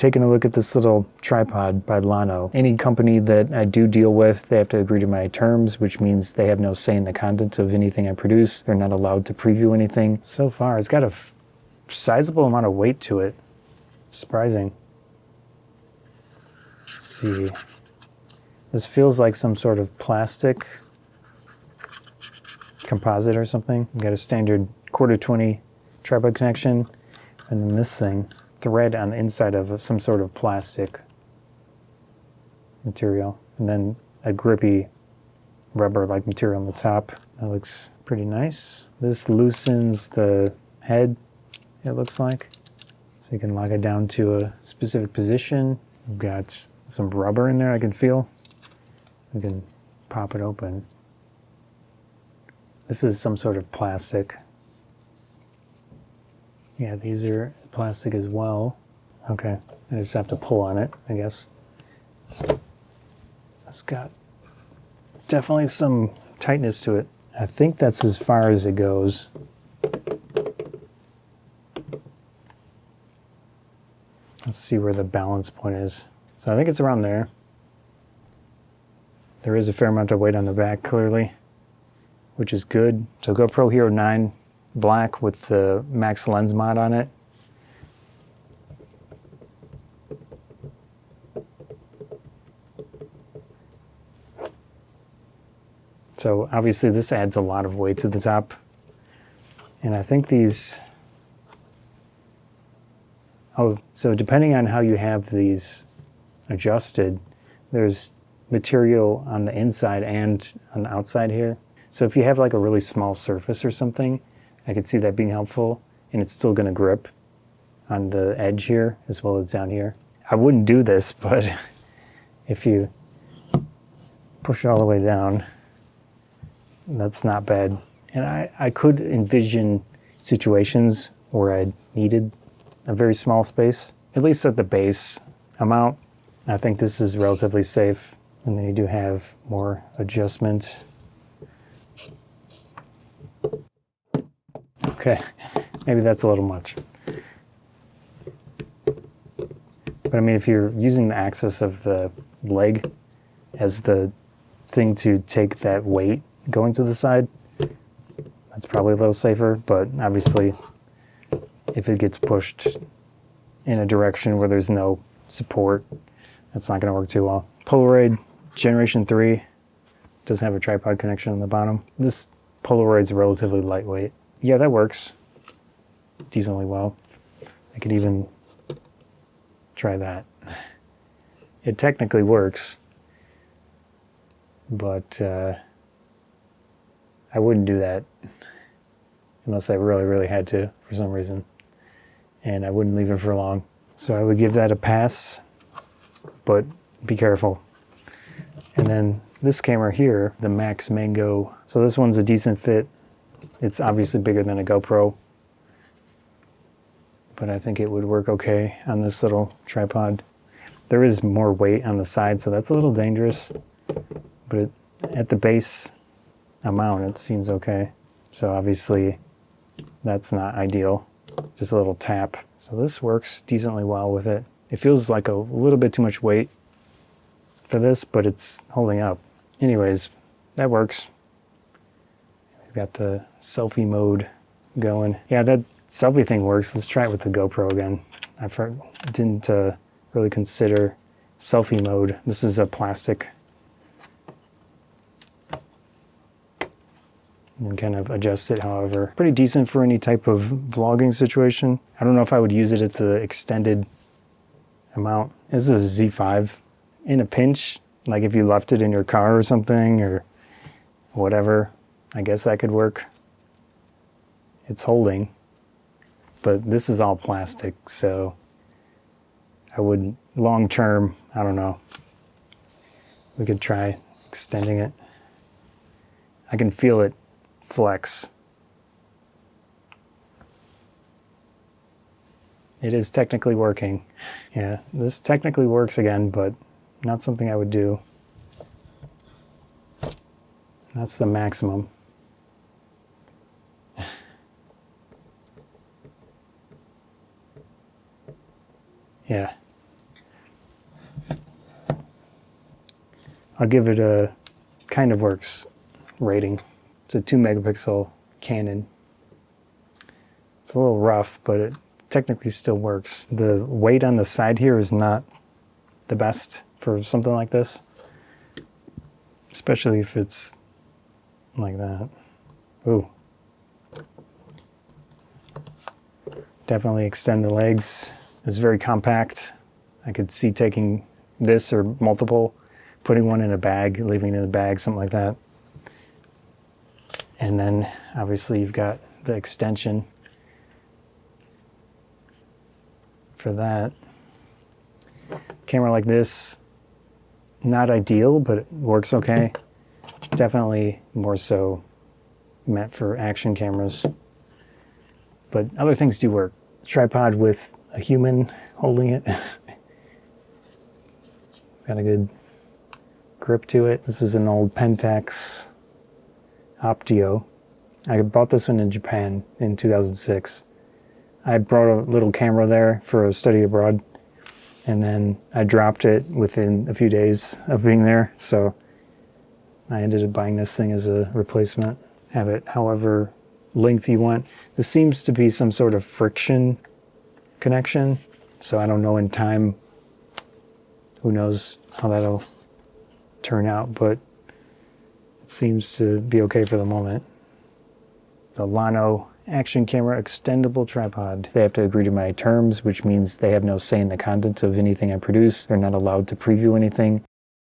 Taking a look at this little tripod by LLANO. Any company that I do deal with, they have to agree to my terms, which means they have no say in the content of anything I produce. They're not allowed to preview anything. So far, it's got a sizable amount of weight to it. Surprising. Let's see. This feels like some sort of plastic composite or something. We've got a standard 1/4-20 tripod connection, and then this thing, thread on the inside of some sort of plastic material, and then a grippy rubber-like material on the top. That looks pretty nice. This loosens the head, it looks like, so you can lock it down to a specific position. We've got some rubber in there I can feel. We can pop it open. This is some sort of plastic. Yeah, these are plastic as well. Okay, I just have to pull on it, I guess. It's got definitely some tightness to it. I think that's as far as it goes. Let's see where the balance point is. So I think it's around there. There is a fair amount of weight on the back, clearly, which is good. So GoPro Hero 9 black with the Max lens mod on it. So obviously this adds a lot of weight to the top. And I think these, so depending on how you have these adjusted, there's material on the inside and on the outside here. So if you have like a really small surface or something, I could see that being helpful, and it's still gonna grip on the edge here as well as down here. I wouldn't do this, but if you push it all the way down, that's not bad. And I could envision situations where I needed a very small space, at least at the base amount. I think this is relatively safe. And then you do have more adjustment. Okay, maybe that's a little much. But I mean, if you're using the axis of the leg as the thing to take that weight going to the side, that's probably a little safer. But obviously, if it gets pushed in a direction where there's no support, that's not gonna work too well. Polaroid Generation 3 doesn't have a tripod connection on the bottom. This Polaroid's relatively lightweight. Yeah, that works decently well. I could even try that. It technically works, but I wouldn't do that unless I really, really had to for some reason. And I wouldn't leave it for long. So I would give that a pass, but be careful. And then this camera here, the Maxmango. So this one's a decent fit. It's obviously bigger than a GoPro, but I think it would work okay on this little tripod. There is more weight on the side, so that's a little dangerous, but at the base amount, it seems okay. So obviously that's not ideal, just a little tap. So this works decently well with it. It feels like a little bit too much weight for this, but it's holding up. Anyways, that works. We've got the selfie mode going. Yeah, that selfie thing works. Let's try it with the GoPro again. I didn't really consider selfie mode. This is a plastic. You can kind of adjust it however. Pretty decent for any type of vlogging situation. I don't know if I would use it at the extended amount. This is a Z5. In a pinch, like if you left it in your car or something or whatever, I guess that could work. It's holding, but this is all plastic, so I wouldn't, long term, I don't know. We could try extending it. I can feel it flex. It is technically working. Yeah, this technically works again, but not something I would do. That's the maximum. Yeah, I'll give it a kind of works rating. It's a 2 megapixel Canon. It's a little rough, but it technically still works. The weight on the side here is not the best for something like this, especially if it's like that. Ooh. Definitely extend the legs. It's very compact. I could see taking this or multiple, putting one in a bag, leaving it in a bag, something like that. And then obviously you've got the extension for that. Camera like this, not ideal, but it works okay. Definitely more so meant for action cameras. But other things do work. Tripod with a human holding it. Got a good grip to it. This is an old Pentax Optio. I bought this one in Japan in 2006. I brought a little camera there for a study abroad, and then I dropped it within a few days of being there, so I ended up buying this thing as a replacement. Have it however length you want. This seems to be some sort of friction connection, so I don't know in time. Who knows how that'll turn out, but it seems to be okay for the moment. The LLANO action camera extendable tripod. They have to agree to my terms, which means they have no say in the content of anything I produce. They're not allowed to preview anything.